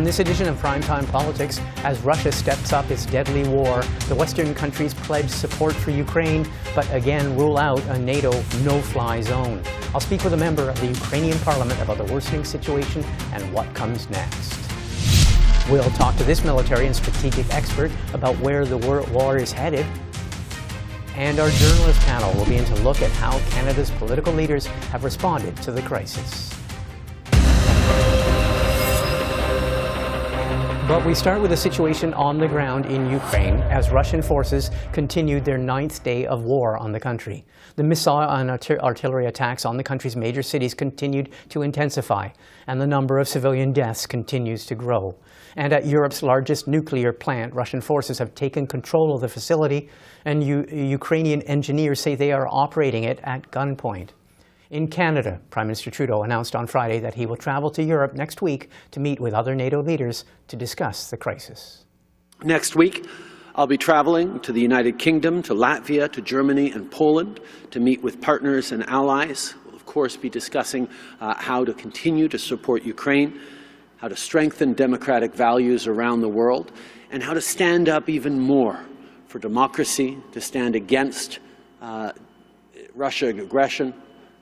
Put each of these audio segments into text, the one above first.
On this edition of Primetime Politics, as Russia steps up its deadly war, the Western countries pledge support for Ukraine, but again rule out a NATO no-fly zone. I'll speak with a member of the Ukrainian parliament about the worsening situation and what comes next. We'll talk to this military and strategic expert about where the war is headed. And our journalist panel will begin to look at how Canada's political leaders have responded to the crisis. But we start with the situation on the ground in Ukraine as Russian forces continued their 9th day of war on the country. The missile and artillery attacks on the country's major cities continued to intensify, and the number of civilian deaths continues to grow. And at Europe's largest nuclear plant, Russian forces have taken control of the facility, and Ukrainian engineers say they are operating it at gunpoint. In Canada, Prime Minister Trudeau announced on Friday that he will travel to Europe next week to meet with other NATO leaders to discuss the crisis. Next week, I'll be traveling to the United Kingdom, to Latvia, to Germany and Poland to meet with partners and allies. We'll, of course, be discussing how to continue to support Ukraine, how to strengthen democratic values around the world, and how to stand up even more for democracy, to stand against Russian aggression,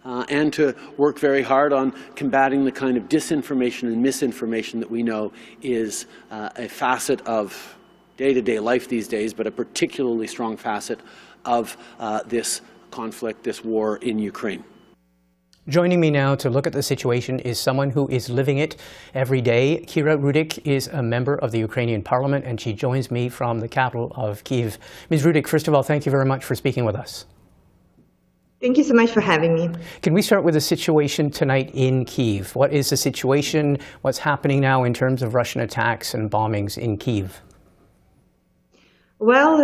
and to work very hard on combating the kind of disinformation and misinformation that we know is a facet of day-to-day life these days, but a particularly strong facet of this conflict, this war in Ukraine. Joining me now to look at the situation is someone who is living it every day. Kira Rudik is a member of the Ukrainian parliament, and she joins me from the capital of Kyiv. Ms. Rudik, first of all, thank you very much for speaking with us. Thank you so much for having me. Can we start with the situation tonight in Kyiv? What is the situation? What's happening now in terms of Russian attacks and bombings in Kyiv? Well,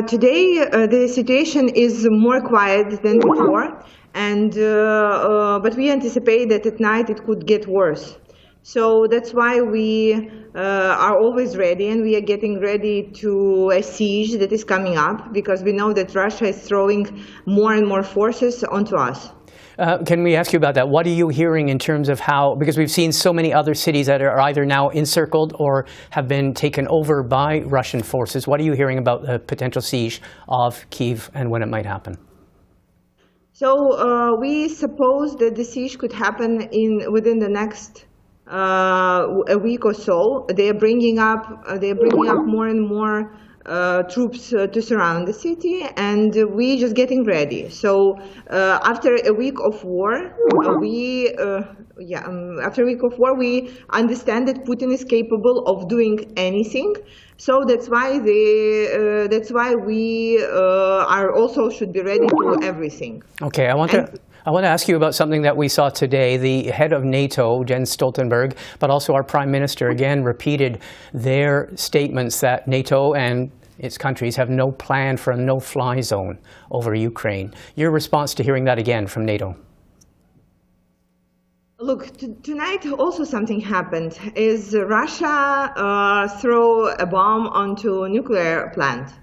today the situation is more quiet than before, and but we anticipate that at night it could get worse. So that's why we are always ready, and we are getting ready to a siege that is coming up, because we know that Russia is throwing more and more forces onto us. Can we ask you about that? What are you hearing in terms of how, because we've seen so many other cities that are either now encircled or have been taken over by Russian forces. What are you hearing about the potential siege of Kyiv and when it might happen? So we suppose that the siege could happen within the next a week or so. They are bringing up more and more troops to surround the city, and we just getting ready. So after a week of war, we understand that Putin is capable of doing anything. So that's why we are also should be ready to do everything. Okay, I want to ask you about something that we saw today. The head of NATO, Jens Stoltenberg, but also our Prime Minister, again repeated their statements that NATO and its countries have no plan for a no-fly zone over Ukraine. Your response to hearing that again from NATO? Look, tonight also something happened. Is Russia throw a bomb onto a nuclear plant?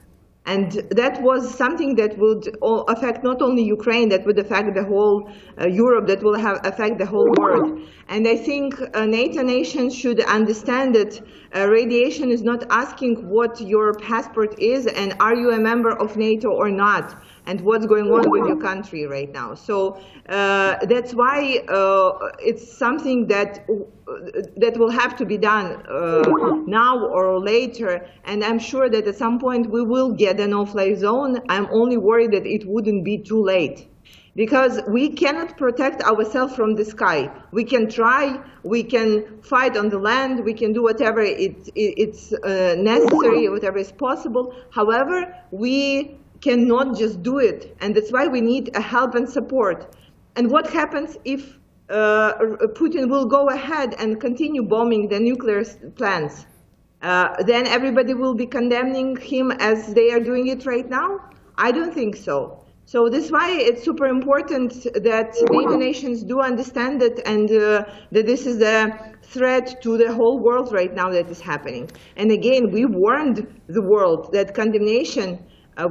And that was something that would affect not only Ukraine, that would affect the whole Europe, that will affect the whole world. And I think NATO nations should understand that radiation is not asking what your passport is and are you a member of NATO or not, and what's going on with your country right now. So that's why it's something that will have to be done now or later, and I'm sure that at some point we will get a no-fly zone. I'm only worried that it wouldn't be too late, because we cannot protect ourselves from the sky. We can try, we can fight on the land, we can do whatever it's necessary, whatever is possible. However, we cannot just do it, and that's why we need a help and support. And what happens if Putin will go ahead and continue bombing the nuclear plants? Then everybody will be condemning him as they are doing it right now? I don't think so. So this is why it's super important that NATO nations do understand it, and that this is a threat to the whole world right now that is happening. And again, we warned the world that condemnation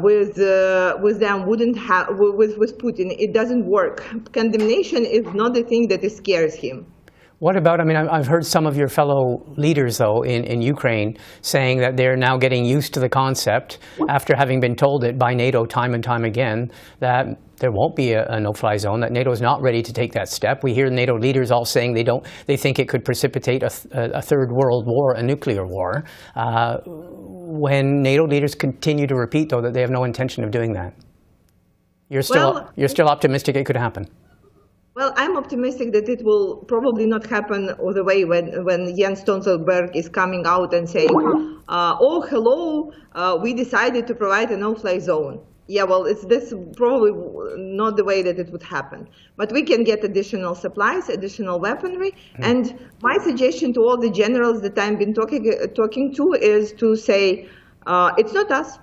with them wouldn't have, with Putin, it doesn't work. Condemnation is not the thing that scares him. What about, I mean, I've heard some of your fellow leaders, though, in Ukraine saying that they're now getting used to the concept after having been told it by NATO time and time again that there won't be a no-fly zone, that NATO is not ready to take that step. We hear NATO leaders all saying they think it could precipitate a third world war, a nuclear war, when NATO leaders continue to repeat, though, that they have no intention of doing that. You're still optimistic it could happen? Well, I'm optimistic that it will probably not happen all the way when Jens Stoltenberg is coming out and saying, oh, hello, we decided to provide a no-fly zone. Yeah, well, this probably not the way that it would happen. But we can get additional supplies, additional weaponry. And my suggestion to all the generals that I've been talking to is to say, it's not us.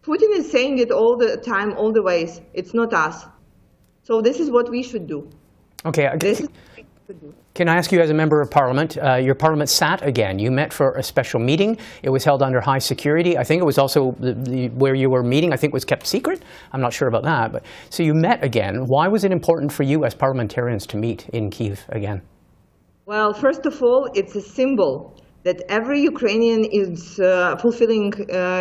Putin is saying it all the time, all the ways. It's not us. So this is what we should do. Okay. Can I ask you, as a member of Parliament, your Parliament sat again. You met for a special meeting. It was held under high security. I think it was also where you were meeting, I think, was kept secret. I'm not sure about that. But so you met again. Why was it important for you as parliamentarians to meet in Kyiv again? Well, first of all, it's a symbol that every Ukrainian is fulfilling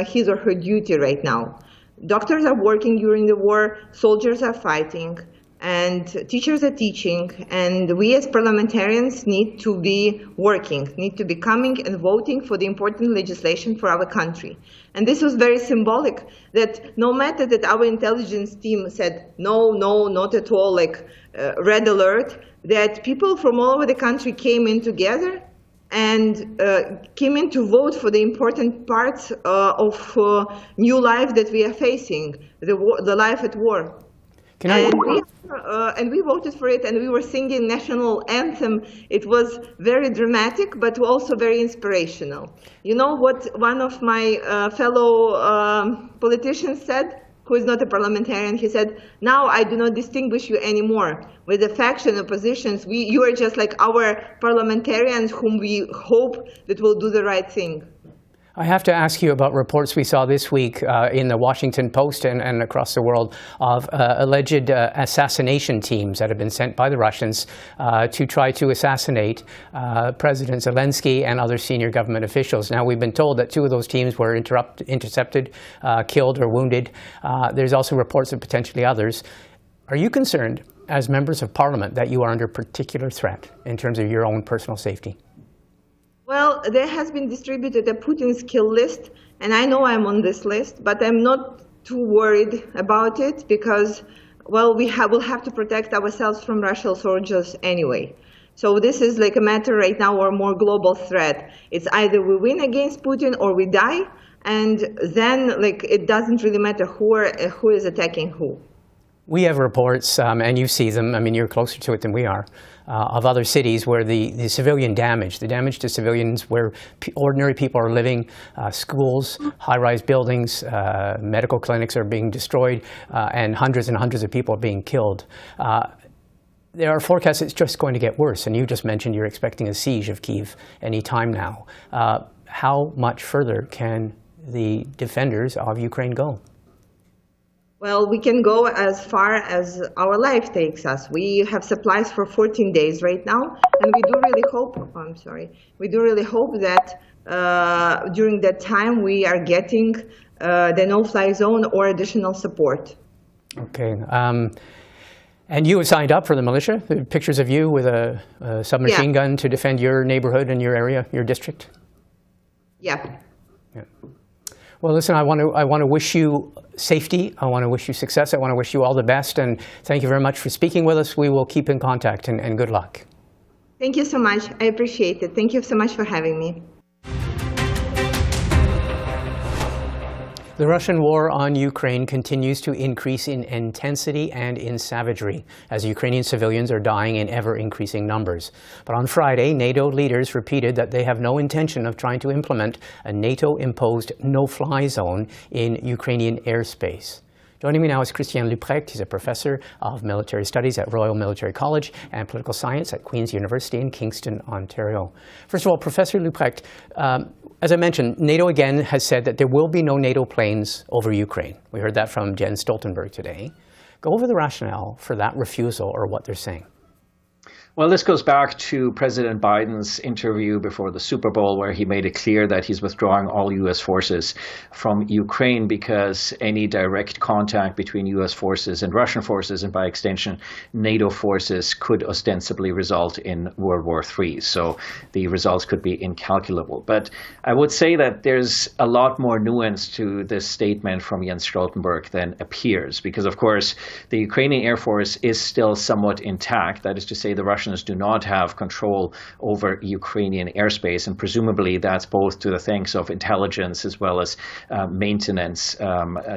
his or her duty right now. Doctors are working during the war, soldiers are fighting, and teachers are teaching, and we as parliamentarians need to be working, need to be coming and voting for the important legislation for our country. And this was very symbolic, that no matter that our intelligence team said, no, not at all, like red alert, that people from all over the country came in together and came in to vote for the important parts of new life that we are facing, the life at war. And we voted for it, and we were singing national anthem. It was very dramatic, but also very inspirational. You know what one of my fellow politicians said, who is not a parliamentarian? He said, now I do not distinguish you anymore. With the faction oppositions, you are just like our parliamentarians whom we hope that will do the right thing. I have to ask you about reports we saw this week in the Washington Post and across the world of alleged assassination teams that have been sent by the Russians to try to assassinate President Zelensky and other senior government officials. Now, we've been told that 2 of those teams were intercepted, killed or wounded. There's also reports of potentially others. Are you concerned, as members of Parliament, that you are under particular threat in terms of your own personal safety? Well, there has been distributed a Putin's kill list, and I know I'm on this list, but I'm not too worried about it because, well, we'll have to protect ourselves from Russian soldiers anyway. So this is like a matter right now or a more global threat. It's either we win against Putin or we die, and then like it doesn't really matter who is attacking who. We have reports, and you see them, I mean, you're closer to it than we are, of other cities where the civilian damage, the damage to civilians where ordinary people are living, schools, high-rise buildings, medical clinics are being destroyed, and hundreds of people are being killed. There are forecasts it's just going to get worse, and you just mentioned you're expecting a siege of Kyiv any time now. How much further can the defenders of Ukraine go? Well, we can go as far as our life takes us. We have supplies for 14 days right now, and we do really hope, we do really hope that during that time we are getting the no-fly zone or additional support. Okay. And you have signed up for the militia? The pictures of you with a submachine gun to defend your neighborhood and your area, your district? Yeah. Well, listen, I want to wish you safety. I want to wish you success. I want to wish you all the best. And thank you very much for speaking with us. We will keep in contact, and good luck. Thank you so much. I appreciate it. Thank you so much for having me. The Russian war on Ukraine continues to increase in intensity and in savagery as Ukrainian civilians are dying in ever-increasing numbers. But on Friday, NATO leaders repeated that they have no intention of trying to implement a NATO-imposed no-fly zone in Ukrainian airspace. Joining me now is Christian Leuprecht. He's a professor of military studies at Royal Military College and political science at Queen's University in Kingston, Ontario. First of all, Professor Leuprecht, as I mentioned, NATO again has said that there will be no NATO planes over Ukraine. We heard that from Jens Stoltenberg today. Go over the rationale for that refusal or what they're saying. Well, this goes back to President Biden's interview before the Super Bowl, where he made it clear that he's withdrawing all U.S. forces from Ukraine because any direct contact between U.S. forces and Russian forces, and by extension NATO forces, could ostensibly result in World War III. So the results could be incalculable. But I would say that there's a lot more nuance to this statement from Jens Stoltenberg than appears, because, of course, the Ukrainian Air Force is still somewhat intact. That is to say, the Russians do not have control over Ukrainian airspace, and presumably that's both to the thanks of intelligence as well as maintenance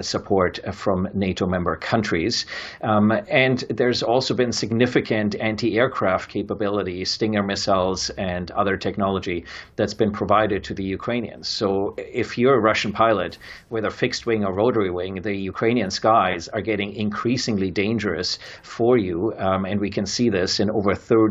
support from NATO member countries. And there's also been significant anti-aircraft capability, Stinger missiles and other technology that's been provided to the Ukrainians. So if you're a Russian pilot, whether fixed wing or rotary wing, the Ukrainian skies are getting increasingly dangerous for you, and we can see this in over 30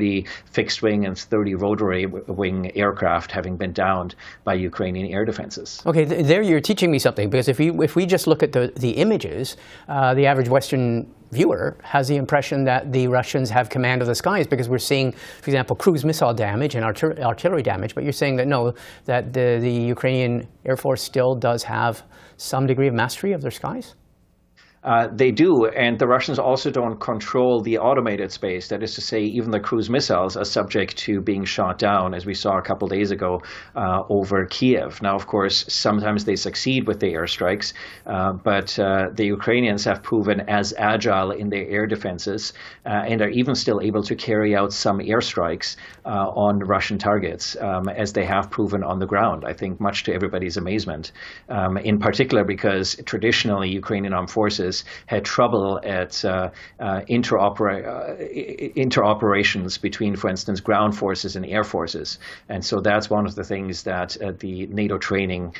fixed wing and 30 rotary wing aircraft having been downed by Ukrainian air defenses. Okay, there you're teaching me something, because if we just look at the images, the average Western viewer has the impression that the Russians have command of the skies, because we're seeing, for example, cruise missile damage and artillery damage, but you're saying that no, that the Ukrainian Air Force still does have some degree of mastery of their skies? They do, and the Russians also don't control the automated space. That is to say, even the cruise missiles are subject to being shot down, as we saw a couple days ago over Kyiv. Now, of course, sometimes they succeed with the airstrikes, but the Ukrainians have proven as agile in their air defenses and are even still able to carry out some airstrikes on Russian targets, as they have proven on the ground, I think, much to everybody's amazement, in particular because traditionally Ukrainian armed forces had trouble at interoperations between, for instance, ground forces and air forces. And so that's one of the things that the NATO training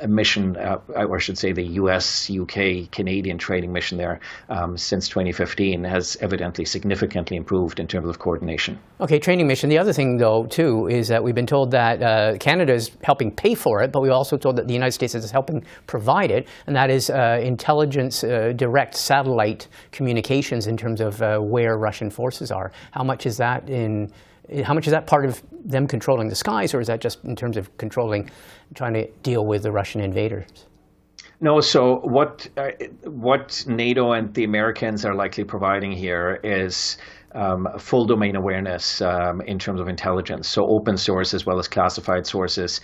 mission, or I should say the US, UK, Canadian training mission there since 2015 has evidently significantly improved in terms of coordination. Okay, training mission. The other thing, though, too, is that we've been told that Canada is helping pay for it, but we're also told that the United States is helping provide it, and that is intelligence, direct satellite communications in terms of where Russian forces are. How much is that part of them controlling the skies, or is that just in terms of trying to deal with the Russian invaders? No, so what NATO and the Americans are likely providing here is full domain awareness in terms of intelligence. So open source as well as classified sources,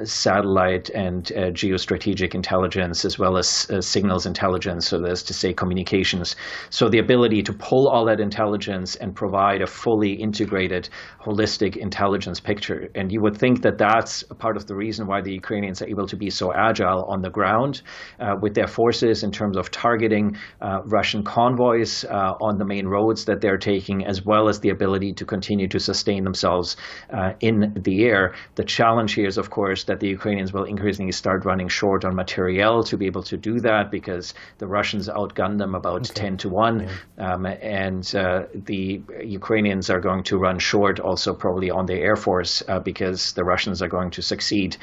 satellite and geostrategic intelligence, as well as signals intelligence, so that's to say communications. So the ability to pull all that intelligence and provide a fully integrated, holistic intelligence picture. And you would think that that's a part of the reason why the Ukrainians are able to be so agile on the ground with their forces in terms of targeting Russian convoys on the main roads that they're taking, as well as the ability to continue to sustain themselves in the air. The challenge here is, of course, that the Ukrainians will increasingly start running short on materiel to be able to do that, because the Russians outgun them about 10 to 1, and the Ukrainians are going to run short also probably on their air force because the Russians are going to succeed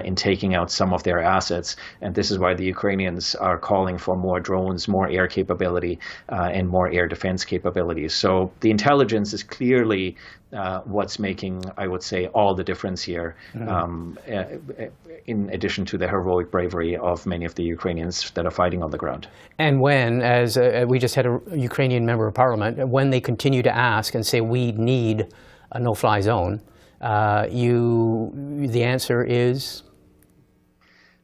in taking out some of their assets. And this is why the Ukrainians are calling for more drones, more air capability, and more air defense capabilities. So the intelligence is clearly what's making, I would say, all the difference here, in addition to the heroic bravery of many of the Ukrainians that are fighting on the ground. And when, as we just had a Ukrainian member of parliament, when they continue to ask and say we need a no-fly zone, the answer is?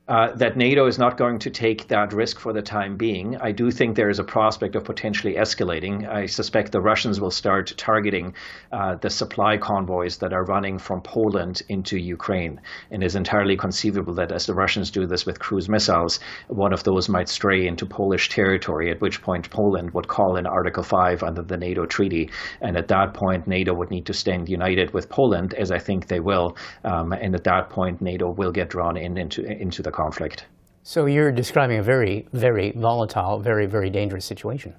That NATO is not going to take that risk for the time being. I do think there is a prospect of potentially escalating. I suspect the Russians will start targeting the supply convoys that are running from Poland into Ukraine. And it's entirely conceivable that as the Russians do this with cruise missiles, one of those might stray into Polish territory, at which point Poland would call in Article 5 under the NATO treaty. And at that point, NATO would need to stand united with Poland, as I think they will. And at that point, NATO will get drawn into the conflict. So you're describing a very, very volatile, very, very dangerous situation.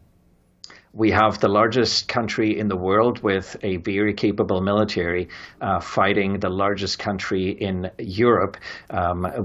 We have the largest country in the world with a very capable military fighting the largest country in Europe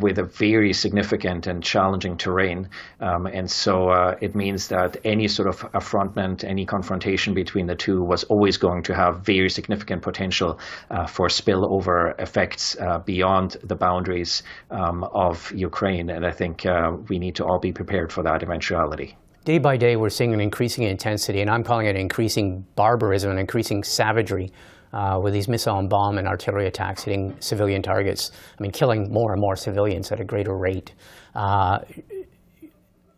with a very significant and challenging terrain. And so it means that any sort of affrontment, any confrontation between the two was always going to have very significant potential for spillover effects beyond the boundaries of Ukraine. And I think we need to all be prepared for that eventuality. Day by day, we're seeing an increasing intensity, and I'm calling it increasing barbarism and increasing savagery with these missile and bomb and artillery attacks hitting civilian targets. I mean, killing more and more civilians at a greater rate.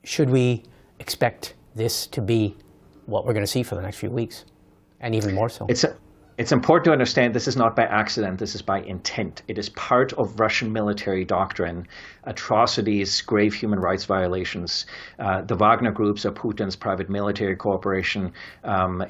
Should we expect this to be what we're going to see for the next few weeks, and even more so? It's important to understand this is not by accident, this is by intent. It is part of Russian military doctrine. Atrocities, grave human rights violations. The Wagner groups are Putin's private military corporation.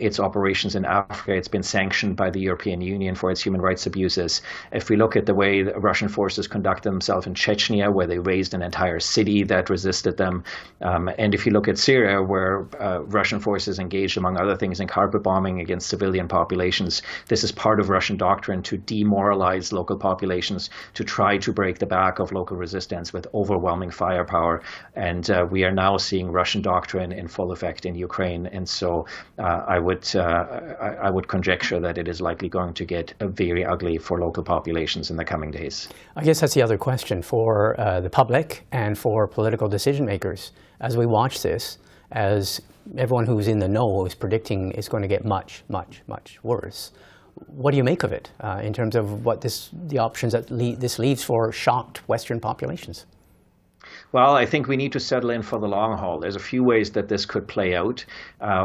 Its operations in Africa, it's been sanctioned by the European Union for its human rights abuses. If we look at the way the Russian forces conduct themselves in Chechnya, where they razed an entire city that resisted them, and if you look at Syria, where Russian forces engaged, among other things, in carpet bombing against civilian populations, this is part of Russian doctrine to demoralize local populations, to try to break the back of local resistance with overwhelming firepower. And we are now seeing Russian doctrine in full effect in Ukraine. And so I would conjecture that it is likely going to get very ugly for local populations in the coming days. I guess that's the other question for the public and for political decision makers. As we watch this, as everyone who's in the know is predicting it's going to get much, much, much worse. What do you make of it in terms of what the options that this leaves for shocked Western populations? Well, I think we need to settle in for the long haul. There's a few ways that this could play out.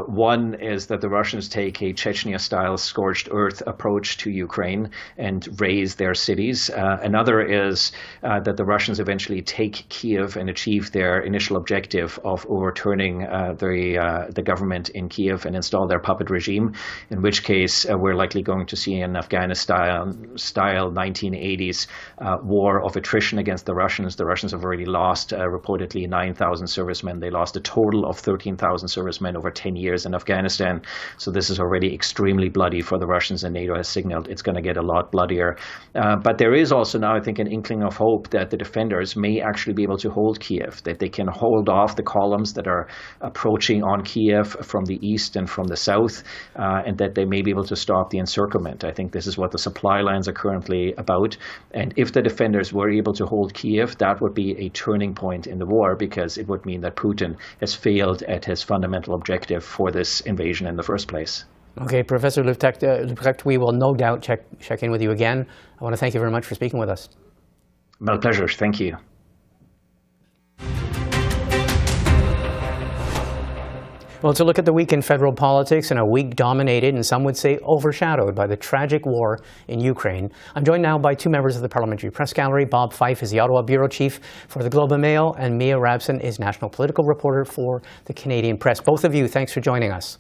One is that the Russians take a Chechnya-style scorched earth approach to Ukraine and raze their cities. Another is that the Russians eventually take Kyiv and achieve their initial objective of overturning the government in Kyiv and install their puppet regime, in which case we're likely going to see an Afghanistan-style 1980s war of attrition against the Russians. The Russians have already lost reportedly 9,000 servicemen. They lost a total of 13,000 servicemen over 10 years in Afghanistan. So this is already extremely bloody for the Russians, and NATO has signaled it's going to get a lot bloodier. But there is also now, I think, an inkling of hope that the defenders may actually be able to hold Kyiv, that they can hold off the columns that are approaching on Kyiv from the east and from the south, and that they may be able to stop the encirclement. I think this is what the supply lines are currently about. And if the defenders were able to hold Kyiv, that would be a turning point in the war, because it would mean that Putin has failed at his fundamental objective for this invasion in the first place. Okay, Professor Leuprecht, we will no doubt check in with you again. I want to thank you very much for speaking with us. My pleasure. Thank you. Well, to look at the week in federal politics, and a week dominated, and some would say overshadowed, by the tragic war in Ukraine. I'm joined now by two members of the Parliamentary Press Gallery. Bob Fife is the Ottawa Bureau Chief for the Globe and Mail, and Mia Rabson is National Political Reporter for the Canadian Press. Both of you, thanks for joining us.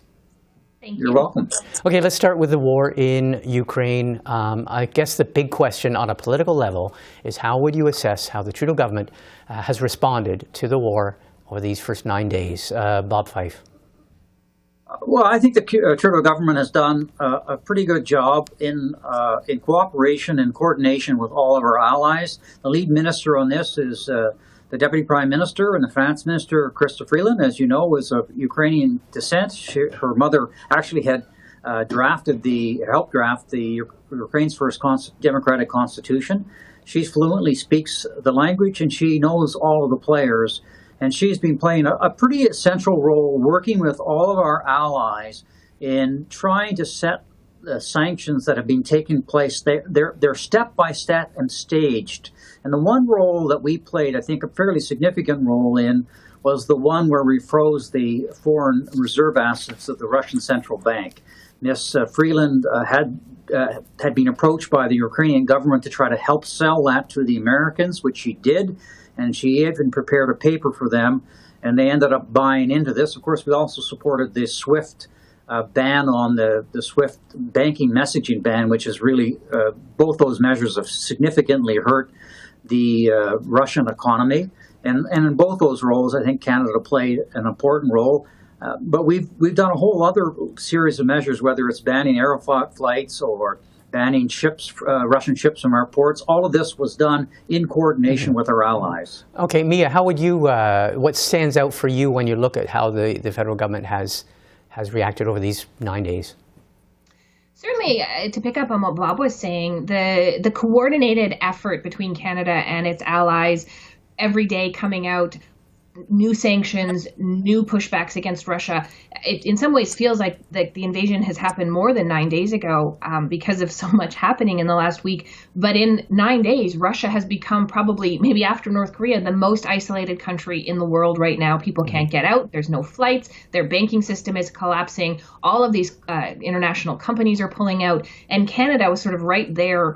Thank you. You're welcome. Okay, let's start with the war in Ukraine. I guess the big question on a political level is, how would you assess how the Trudeau government has responded to the war over these first 9 days? Bob Fife. Well, I think the Trudeau government has done a pretty good job in cooperation and coordination with all of our allies. The lead minister on this is the Deputy Prime Minister and the Finance Minister, Chrystia Freeland, as you know, was of Ukrainian descent. Her mother actually had helped draft the Ukraine's first democratic constitution. She fluently speaks the language, and she knows all of the players. And she's been playing a pretty essential role working with all of our allies in trying to set the sanctions that have been taking place. They're step-by-step and staged. And the one role that we played, I think a fairly significant role in, was the one where we froze the foreign reserve assets of the Russian Central Bank. Ms. Freeland had been approached by the Ukrainian government to try to help sell that to the Americans, which she did. And she even prepared a paper for them, and they ended up buying into this. Of course, we also supported the SWIFT ban on the SWIFT banking messaging ban, which is really, both those measures have significantly hurt the Russian economy. And in both those roles, I think Canada played an important role. But we've done a whole other series of measures, whether it's banning Aeroflot flights or banning ships, Russian ships from our ports. All of this was done in coordination with our allies. Okay, Mia, how would you? What stands out for you when you look at how the federal government has reacted over these 9 days? Certainly, to pick up on what Bob was saying, the coordinated effort between Canada and its allies every day coming out, new sanctions, new pushbacks against Russia. It in some ways feels like the invasion has happened more than 9 days ago because of so much happening in the last week. But in 9 days, Russia has become probably, maybe after North Korea, the most isolated country in the world right now. People can't get out. There's no flights. Their banking system is collapsing. All of these international companies are pulling out. And Canada was sort of right there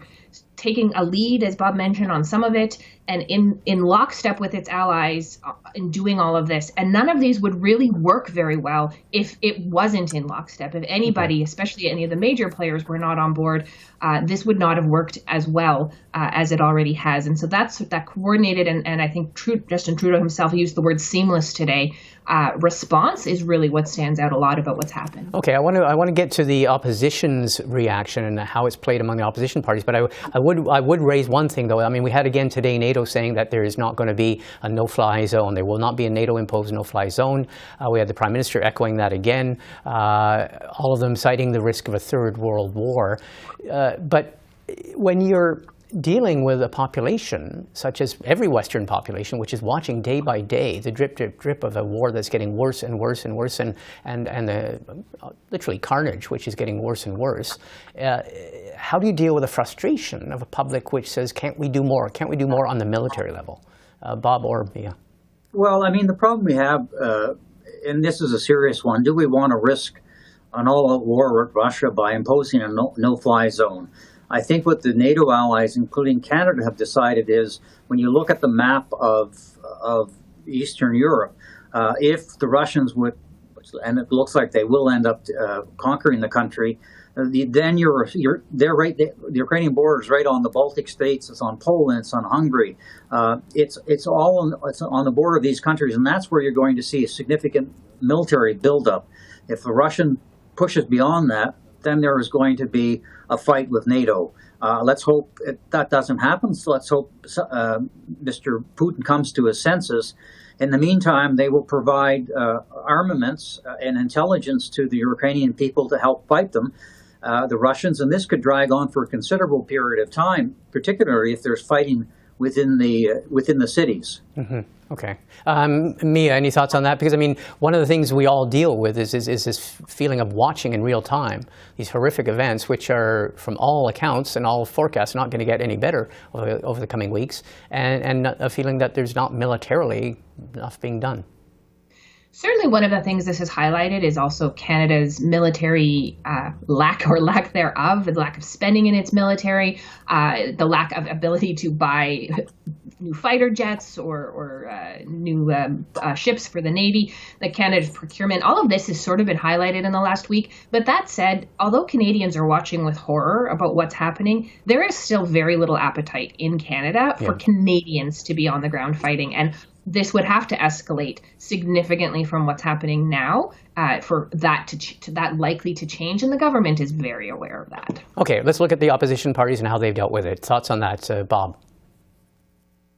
taking a lead, as Bob mentioned, on some of it, and in lockstep with its allies in doing all of this. And none of these would really work very well if it wasn't in lockstep. If anybody, especially any of the major players, were not on board, this would not have worked as well as it already has. And so that coordinated, and I think Justin Trudeau himself used the word seamless today, response is really what stands out a lot about what's happened. Okay, I want to get to the opposition's reaction and how it's played among the opposition parties. But I would raise one thing, though. I mean, we had again today NATO saying that there is not going to be a no-fly zone. There will not be a NATO-imposed no-fly zone. We had the Prime Minister echoing that again. All of them citing the risk of a third world war. But when you're dealing with a population, such as every Western population, which is watching day by day the drip, drip, drip of a war that's getting worse and worse and worse, and the literally carnage, which is getting worse and worse, how do you deal with the frustration of a public which says, can't we do more? Can't we do more on the military level? Bob or Mia? Well, I mean, the problem we have, and this is a serious one, do we want to risk an all-out war with Russia by imposing a no-fly zone? I think what the NATO allies, including Canada, have decided is when you look at the map of Eastern Europe, if the Russians would, and it looks like they will end up conquering the country, then they're right. The Ukrainian border is right on the Baltic states. It's on Poland. It's on Hungary. It's on the border of these countries, and that's where you're going to see a significant military buildup. If the Russian pushes beyond that, then there is going to be a fight with NATO. Let's hope that doesn't happen. So let's hope Mr. Putin comes to his senses. In the meantime, they will provide armaments and intelligence to the Ukrainian people to help fight them, the Russians. And this could drag on for a considerable period of time, particularly if there's fighting within the cities. Mm-hmm. Okay. Mia, any thoughts on that? Because, I mean, one of the things we all deal with is this feeling of watching in real time these horrific events, which are, from all accounts and all forecasts, not going to get any better over the coming weeks, and a feeling that there's not militarily enough being done. Certainly one of the things this has highlighted is also Canada's military lack thereof, the lack of spending in its military, the lack of ability to buy new fighter jets or new ships for the Navy, the Canada's procurement. All of this has sort of been highlighted in the last week. But that said, although Canadians are watching with horror about what's happening, there is still very little appetite in Canada for Canadians to be on the ground fighting. And this would have to escalate significantly from what's happening now for that to that likely to change, and the government is very aware of that. Okay, let's look at the opposition parties and how they've dealt with it. Thoughts on that, Bob?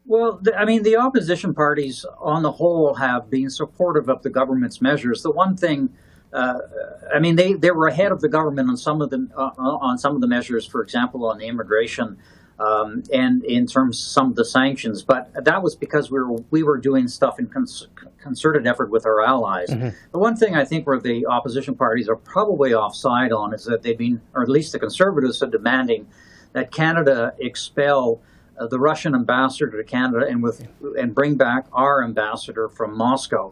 Well, I mean, the opposition parties on the whole have been supportive of the government's measures. The one thing, I mean, they were ahead of the government on some of the measures, for example, on the immigration and in terms of some of the sanctions. But that was because we were doing stuff in concerted effort with our allies. Mm-hmm. The one thing I think where the opposition parties are probably offside on is that they've been, or at least the Conservatives are demanding that Canada expel the Russian ambassador to Canada and bring back our ambassador from Moscow.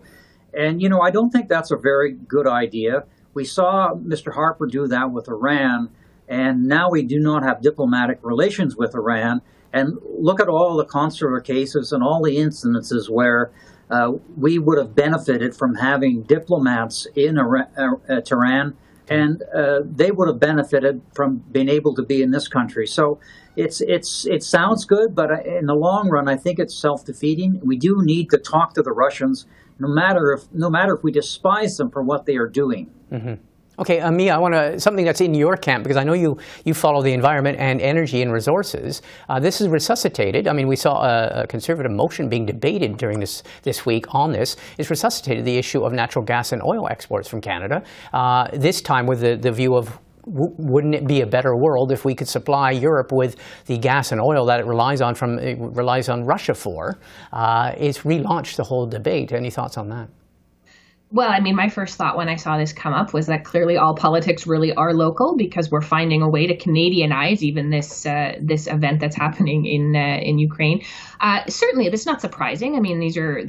And, you know, I don't think that's a very good idea. We saw Mr. Harper do that with Iran, and now we do not have diplomatic relations with Iran. And look at all the consular cases and all the incidences where we would have benefited from having diplomats in Tehran, and they would have benefited from being able to be in this country. So it sounds good, but in the long run, I think it's self-defeating. We do need to talk to the Russians, no matter if we despise them for what they are doing. Mm-hmm. Okay, Mia, I want something that's in your camp, because I know you follow the environment and energy and resources. This is resuscitated. I mean, we saw a conservative motion being debated during this week on this. It's resuscitated the issue of natural gas and oil exports from Canada, this time with the view of, wouldn't it be a better world if we could supply Europe with the gas and oil that it relies on Russia for? It's relaunched the whole debate. Any thoughts on that? Well, I mean, my first thought when I saw this come up was that clearly all politics really are local, because we're finding a way to Canadianize even this event that's happening in Ukraine. Certainly, that's not surprising. I mean, these are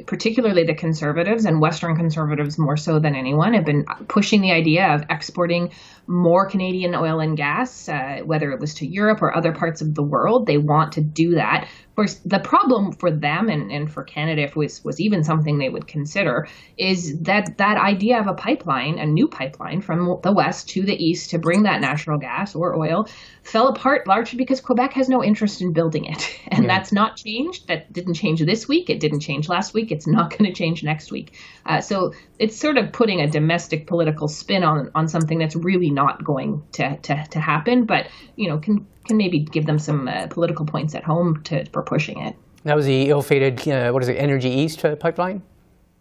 particularly the Conservatives, and Western Conservatives more so than anyone, have been pushing the idea of exporting more Canadian oil and gas, whether it was to Europe or other parts of the world. They want to do that. Of course, the problem for them and for Canada, if it was even something they would consider, is that idea of a pipeline, a new pipeline from the west to the east to bring that natural gas or oil, fell apart largely because Quebec has no interest in building it. And that's not changed. That didn't change this week. It didn't change last week. It's not going to change next week. So it's sort of putting a domestic political spin on something that's really not going to happen, but can maybe give them some political points at home for pushing it. That was the ill-fated, Energy East pipeline?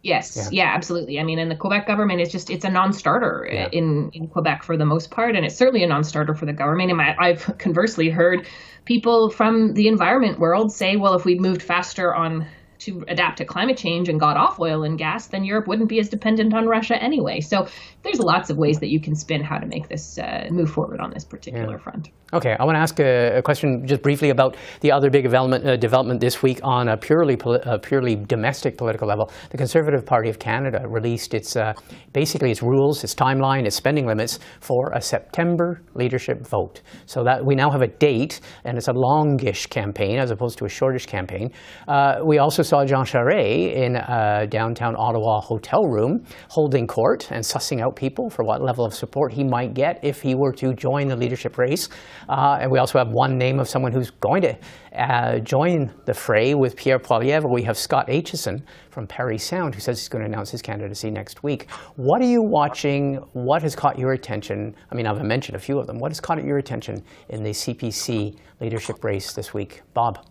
Yes, yeah, absolutely. I mean, and the Quebec government it's a non-starter in Quebec for the most part, and it's certainly a non-starter for the government. And I've conversely heard people from the environment world say, well, if we moved faster to adapt to climate change and got off oil and gas, then Europe wouldn't be as dependent on Russia anyway. So there's lots of ways that you can spin how to make this move forward on this particular front. Okay, I want to ask a question just briefly about the other big development this week on a purely domestic political level. The Conservative Party of Canada released basically its rules, its timeline, its spending limits for a September leadership vote. So that we now have a date, and it's a longish campaign as opposed to a shortish campaign. We also saw Jean Charest in a downtown Ottawa hotel room holding court and sussing out people for what level of support he might get if he were to join the leadership race. And we also have one name of someone who's going to join the fray with Pierre Poilievre. We have Scott Aitchison from Parry Sound, who says he's going to announce his candidacy next week. What are you watching? What has caught your attention? I mean, I've mentioned a few of them. What has caught your attention in the CPC leadership race this week? Bob?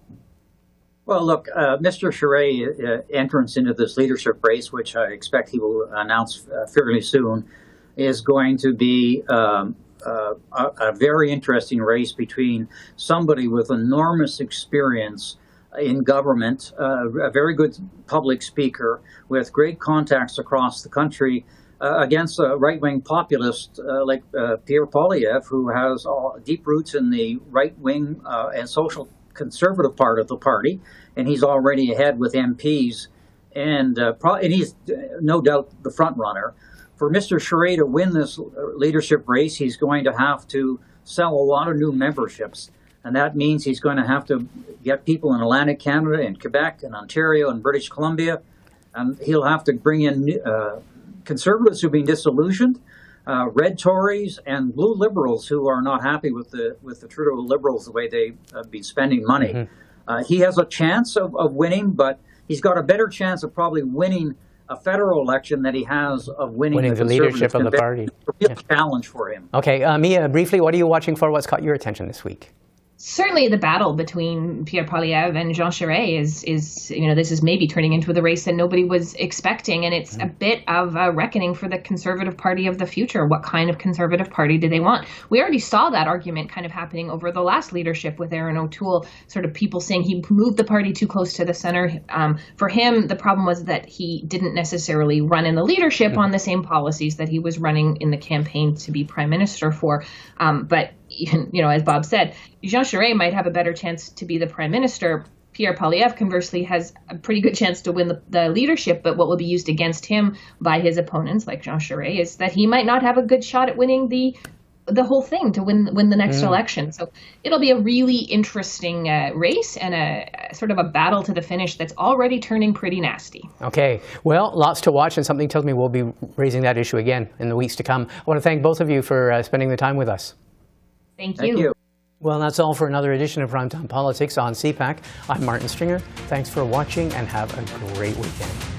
Well, look, Mr. Charest's entrance into this leadership race, which I expect he will announce fairly soon, is going to be a very interesting race between somebody with enormous experience in government, a very good public speaker with great contacts across the country, against a right-wing populist like Pierre Poilievre, who has deep roots in the right-wing and social conservative part of the party, and he's already ahead with MPs, and he's no doubt the front runner. For Mr. Charest to win this leadership race, he's going to have to sell a lot of new memberships, and that means he's going to have to get people in Atlantic Canada, in Quebec, and Ontario, and British Columbia, and he'll have to bring in conservatives who've been disillusioned, red Tories, and blue Liberals who are not happy with the Trudeau Liberals the way they've been spending money. Mm-hmm. He has a chance of winning, but he's got a better chance of probably winning a federal election than he has of winning the leadership of the party. It's a real challenge for him. Okay, Mia, briefly, what are you watching for? What's caught your attention this week? Certainly the battle between Pierre Poilievre and Jean Charest is this is maybe turning into the race that nobody was expecting, and it's a bit of a reckoning for the Conservative Party of the future. What kind of Conservative Party do they want? We already saw that argument kind of happening over the last leadership with Erin O'Toole, sort of people saying he moved the party too close to the center. For him, the problem was that he didn't necessarily run in the leadership on the same policies that he was running in the campaign to be prime minister for. But as Bob said, Jean Charest might have a better chance to be the prime minister. Pierre Poilievre, conversely, has a pretty good chance to win the leadership, but what will be used against him by his opponents, like Jean Charest, is that he might not have a good shot at winning the whole thing to win the next election. So it'll be a really interesting race and a sort of a battle to the finish that's already turning pretty nasty. Okay, well, lots to watch, and something tells me we'll be raising that issue again in the weeks to come. I want to thank both of you for spending the time with us. Thank you. Well, that's all for another edition of Primetime Politics on CPAC. I'm Martin Stringer. Thanks for watching, and have a great weekend.